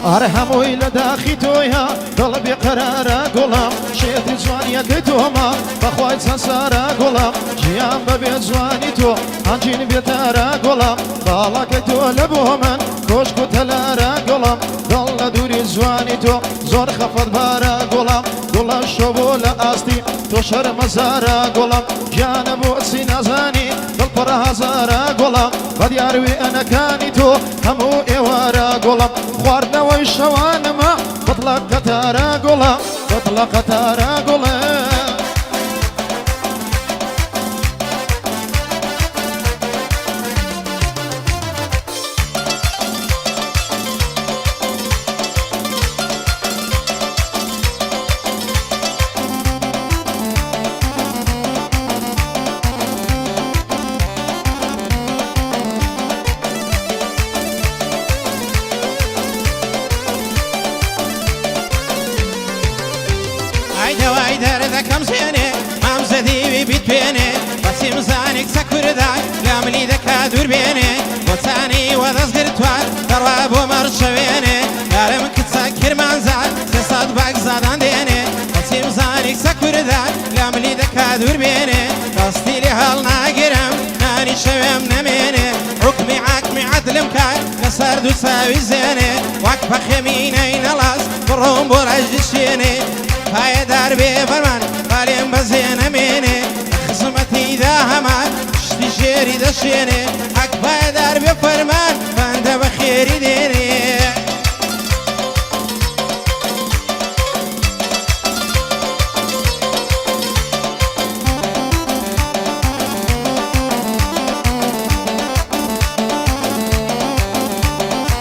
ئارەهەمووی لە داخی تۆیە دڵبی قەرارە گوڵم شێتی جوانیەکەی تۆمە بەخوای چەسارە گوڵم ژیان بەبێ جوانی تۆ ئەنجین بێتارە گوڵم باڵەکەی تۆ لە بۆ من کۆشک و تەلارە گوڵم دڵ لە دووری جوانی تۆ زۆر خەفەت بارە گوڵم گوڵە شۆبۆ لە ئاستی تۆ شەرمەزارە گوڵم گیانە بۆچی نازانی دڵ پڕە هەزارە گوڵم بەدیار وێنەکانی تۆ هەموو ئێوارە گوڵم خواردنەوەی شەوانمە بەتڵە قەتارە گوڵم بەتڵە قەتارە گوڵم دەوای دەردەکەم زێنێ مام زەدیوی بیتوێنێ بەسیم زانێک سەکوردای لاملی دەکا دوور بێنێ بۆچانی وەدەستگرتوار دەڕوا بۆ مەڕشەوێنێ یارم کچە کرمانزار سێسەد باگ زادان دێنێ بەسیم زانێک سەکوردای لاملی دەکا دوور بێنێ دەستی لێ هەڵ ناگیرم نانی شەوێم نەمێنێ حکمی عاکمی عەدلم کار لەسەر دوو چاوی زێنێ وەک بەخێمینەی نەڵاز بڕۆم بۆ ڕەشدشێنێ پایەدار بێ فەرمان بالێم بەزێنەمێنێ خزمەتیدا هەمان شتی ژێری دەشێنێ حەک پایەدار بێ فەرمان بەندە بە خێری دێنێ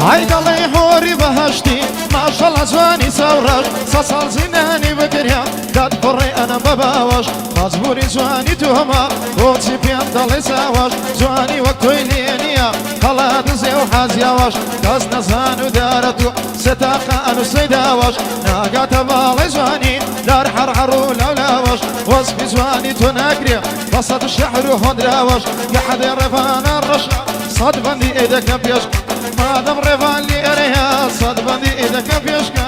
ئای دەڵێ هۆری بەهەشتی ماشەڵە جوانی چاوڕەش سە ساڵ زینانی بگریا داد پڕێ ئەنە بە باوەش مەجبوری جوانی تۆمە بۆچی پێم دەڵێ چاوەش جوانی وەک تۆی لێ نییە هەڵا دزێ و حەزیاوەش کەس نەزان و دارە تو سێتاقە ئەنووسەی داوەش ناگاتە باڵی جوانی دار حەرحەڕ و لەولاوەش وەسفی جوانی تۆ ناگرێ بە سەد شەحر و هۆدراوەش لە حەدێ ڕێڤانە ڕەشە سەد بەندی ئێدەکە پێش مادەم ڕێڤان لێرەیە سەد بەندی ئێدەکە پێشکە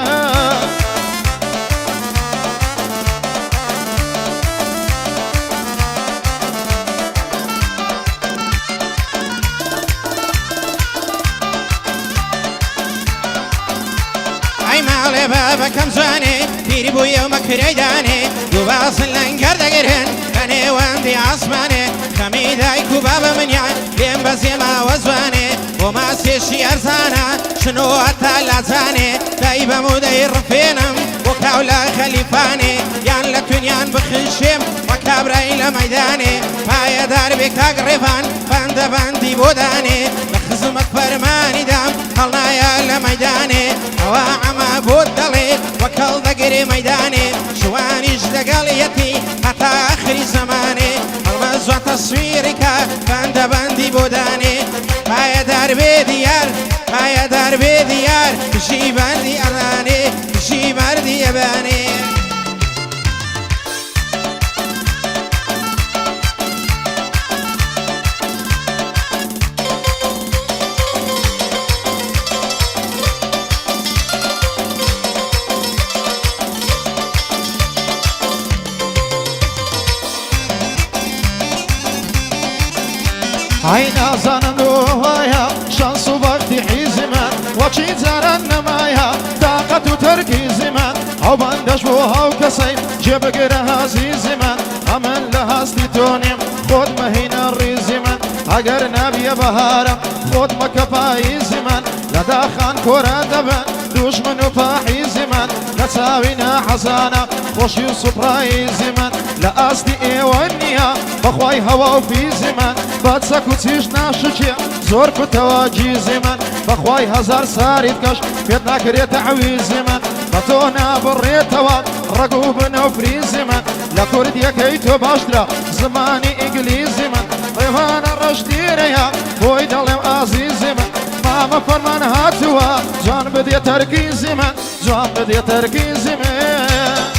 ئەی ماڵێ بابەکەم جوانێ پیری بوویە و مەکرەیدانێ دوو باسن لەنگەر دەگرن بە نێوەندی ئاسمانێ خەمی دایک و بابە منیان لێم بەزێماوە جوانێ بۆ ماسێشی ئەرزانە شنۆوە تا لاجانێ دای بەمودەی ڕفێنم بۆ کاو لە خەلیفانێ یان لە تونیان بخشێم وە کابرای لە مەیدانێ پایەدار بێ کاک ڕێڤان بەندە بەندی بۆ دانێ لە خزمەت فەرمانی دام هەڵنایە لە مەیدانێ ئەوە ئەمە بۆ دەڵێ وەکەڵ دەگرێ مەیدانێ شوانیش لەگەڵیەتی هەتا ئاخری زەمانێ هەڵمە زوان تەسویریکە بەندە بەندی بۆ دانێ پایەدار بێ دیار پایەدار بێ دیار کشی بەندی ئەڕانێ کشی مەردی ئەبانێ ئای نازانم وایە شانس و بەختی حیزی من وەچی جاران نەمایە تاقەت و تەرکیزی من ئەو بەندەش بۆ هەو کەسەی جێبگرە هەزیزی من ئەمن لە هەستی تۆ نیم خۆت مەهینە ڕیزی من ئەگەر نابیە بەهارم خۆت مەکە پاییزی من لە داخان کۆرە دەبن دوژمن و پاحیزی من لە چاوی نەحەزانە خۆشی و سوپڕاییزی من لە ئاستی ئێوە نییە بەخوای هەوا و فیزی من بە چەک و چیش ناشکێ زۆر کوتەوە گیزی من بەخوای هەزار ساریت کەش پێت ناکرێتە عەویزی من بە تۆ نابڕێتەوە ڕەگ و بنە و فریزی من لە کوردیەکەی تۆ باشترە زمانی ئینگلیزی من ڕێوانە ڕەشدیرەیە بۆی دەڵێم ئازیزی من مامە فەرمان هاتووە جوان بدێ تەرکیزی من جوان بدێ تەرکیزی من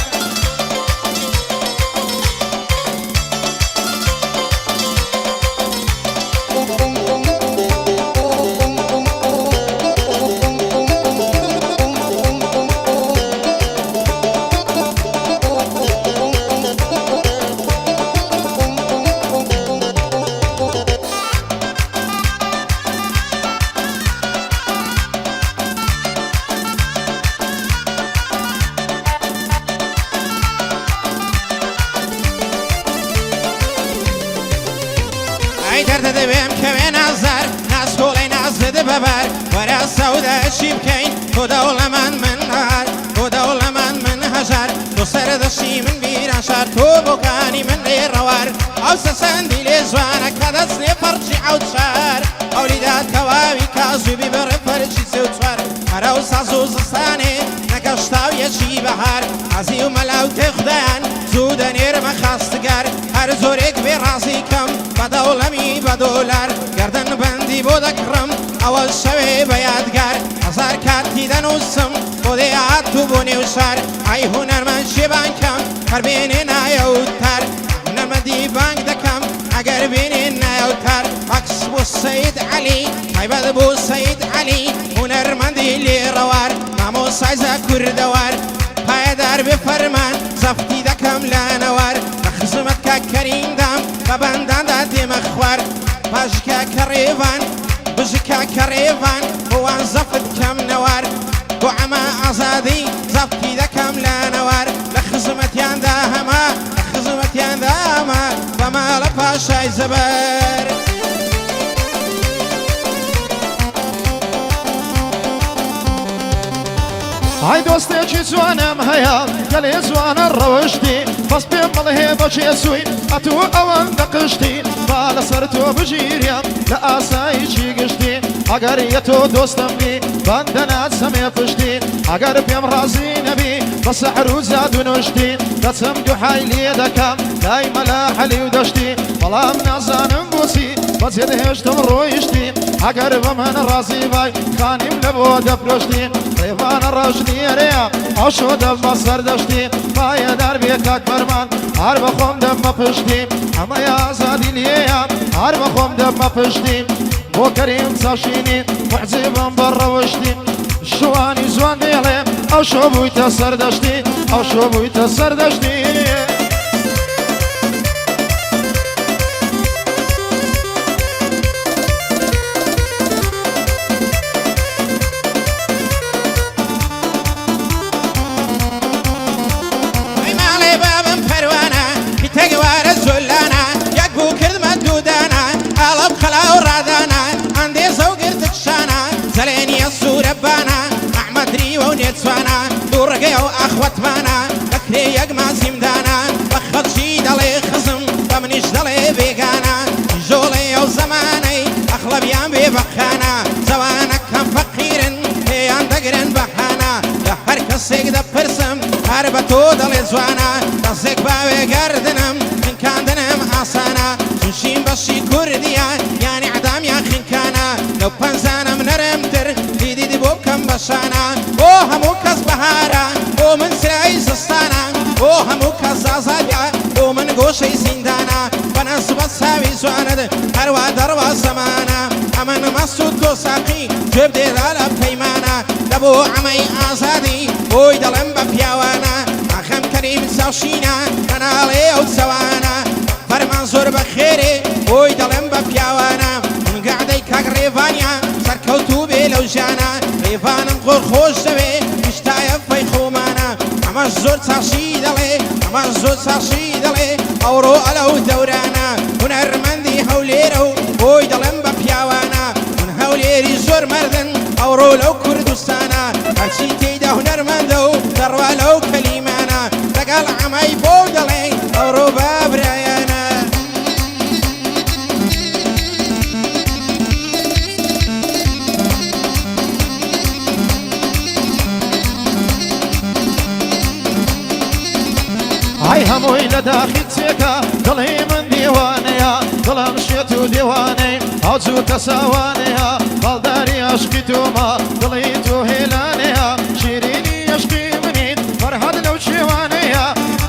دەبێم کەوێ نازار ناسکۆڵی نازدە بەبار وەرە سەودە چی بکەین تۆ دەوڵەمەند من هەر تۆ دەوڵەمەند من هەژار تۆ سەردەشی من بیرانشار تۆ بۆکانی من لێڕەوار ئەو سەسەندی لێ جوانە کە دەستێ پەرچی عەوت شار ئەولیدات کەواوی کازوبی بەڕێ پەرچی سێ و چوار هەرە و ساز و زستانێ نەگەشتاو یەکی بەهار حەزی و مەلاو تێ خودایان زوو دەنێرمە خاستگار هەر زۆرێک بێ ڕازی کەم بە دەوڵەمی بە دۆلار گەردن بەندی بۆ دەکڕم ئەوە شەوێ بە یادگار هەزار کاتی دەنووسم بۆ دێ هاتوو بۆ نێو شار ئای هونەرمەند شێبان کەم هەر بێنێ نایەوتار هونەرمەندی بانگ دەکەم ئەگەر بێنێ نایەوتار عەکس بۆ سەید عەلی تایبەت بۆ سەید عەلی هونەرمەندی لێڕەوار مامۆسایزە کوردەوار پایەدار بێ فەرمان زەفتی دەکەم لە نەوار لە خزمەت کە کەریمدام بە بەنداندا دێمە خوار پاشکە کەڕێوان بژکە کەڕێوان بۆوان زەفت کەم نەوار بۆ ئەمە ئازادی زەفتی دەکەم لە نەوار لە خزمەتیاندا هەما لە خزمەتیاندا هەما بەماڵە پاشای زەبەر های دۆستێکی جوانم هەیە گەلێ جوانە ڕەوشتی بەس پێم بڵێ بەچێ سووی ئەتوو ئەوەندە قشتی با لەسەر تۆ بژیریم لە ئاساییی گشتی ئەگەر یە تۆ دۆستم بی بەندە ناچەمێ پشتی ئەگەر پێم ڕازی نەبی بە سەحر و زاد و نوشتی دەچم دوحای لێ دەکەم لای مەلا حەلی و دەشتی بەڵام نازانم بۆچی بەجێ هێشتم ڕۆیشتی ئەگەر بە من ڕازی بای خانیم لە بۆ دەفرۆشتی ڕێوانە ڕژنیێرەیە ئەو شۆ دەبمە سەردەشتی پایەدار بێ کاک فەرمان هەر بە خۆم دەبمە پشتی ئەمە ئازادی لێیە هەر بە خۆم دەبمە پشتی بۆ کەریم چاشینی محجێبم بە ڕەوشتی شوانی جوان دێڵێ ئەو شۆ بوویتە سەردەشتی ئەو شۆ بوویتە سەردەشتی ئەخوەتمانە لەکرێ یەک مازیمدانە بە خەڵکی دەڵێ خزم بە منیش دەڵێ بێگانە ژۆڵێ ئەو زەمانەی ئەخلەبیان بێ بەخانە جەوانە کەم فەقیرن پێیان دەگرن بەحانە لە هەر کەسێک دەپرسم هەر بە تۆ دەڵێ جوانە دەستێک باوێ گەردنم خنکاندنم ئاسانە چونشین بەشی کوردیە یانی عەدامیان خنکانە لەو پەنجانم نەرمتر دیدی بۆ بکەم بەشانە بۆ هەموو کەس بەهارە بۆ من سرای زستانە بۆ هەموو کەس ئازادە بۆ من گۆشەی زیندانە بەنەس بە چاوی جوانت هەروە دەڕوا زەمانە ئەمن مەست و تۆ ساقی گوێ بدێدا لە پەیمانە لە بۆ ئەمەی ئازادی بۆی دەڵێم بە پیاوانە ئاخەم کەریم چاوشینە هەناڵێ ئەو جەوانە فەرمان زۆر بەخێرێ بۆی دەڵێم بە پیاوانە من گەعدەی کاک ڕێڤانیا سەرکەوتوو بێ لەو ژانە ڕێڤانم خۆر خۆش دەوێ هیشتایە فەیخۆمانە ئەمەش زۆر چاشی دەڵێ ئەمەش زۆر چاشی دەڵێ ئەوڕۆ ئەلەو دەورانە هونەرمەندی هەولێرە و بۆی دەڵێم بە پیاوانە من هەولێری زۆر مەردن ئەوڕۆ لەو کوردستانە هەرچی تێیدا هونەرمەندە و دەڕوا لەو کەلیمانە لەگەڵ ئەمەی بۆ دەڵێ ئەوڕۆ بابرایانە های هەمووی لە داخی چێکە دڵی من دیوانەیە دڵم شێت و دیوانەی ئاجووتە ساوانەیە باڵداری عەشقی تۆمە دڵی تۆ هێلانەیە شیرینی عەشقی منیت فەرهەد لەو شێوانەیە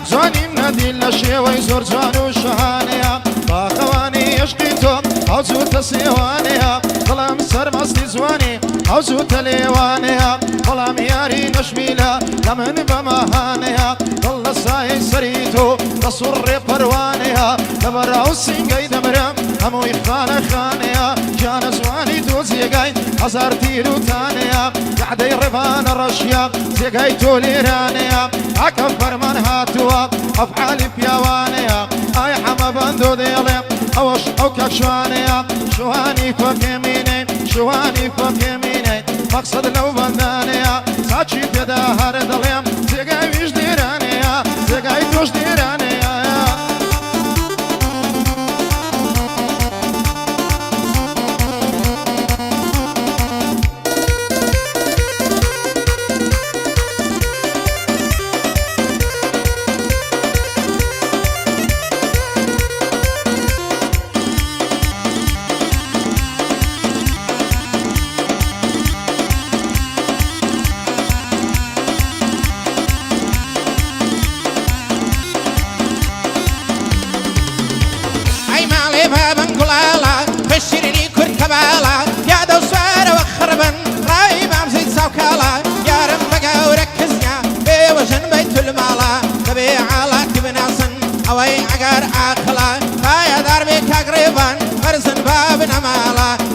جوانیم نەدیل لە شێوەی زۆر جوان و شەهانەیە باخەوانی عەشقی تۆ ئاجووتە سێوانەیە دڵم سەرمەستی جوانی ئاجووتە لێوانەیە بەڵام یاری نەشمیلە لە من بەمەهانەیە دڵ لە سایەی سەری تۆ لە سوڕێ پەروانەیە لەبەر ئەو سینگەی دەمرم هەمووی خانە خانەیە گیانە جوانی تۆ جێگای هەزار تیر و تانەیە گەعدەی ڕێبانە ڕەشیە جێگای تۆ لێرانەیە ئاکە فەرمان هاتووە ئەفعالی پیاوانەیە ئای حەمە بەندۆ دێڵێ ئەوەش ئەو کە وەک شوانەیە شوانی کۆکێمینێ شوانی کۆکێمینێ مەقسەد لەو بەندانەیە ساچی پێدا هەرە دەڵێم جێگای ویش دیرانەیە جێگای تۆش دیرانەیە بابن قلالا بشرني كل كبالا يا دو سوارة وخربن راي بامزيد سوكالا يا رم بقى وركزنا بوجن بيت المالا تبي على كبناسن اوي عقار عاقلا يا دار بك قريبا فرزن بابنا مالا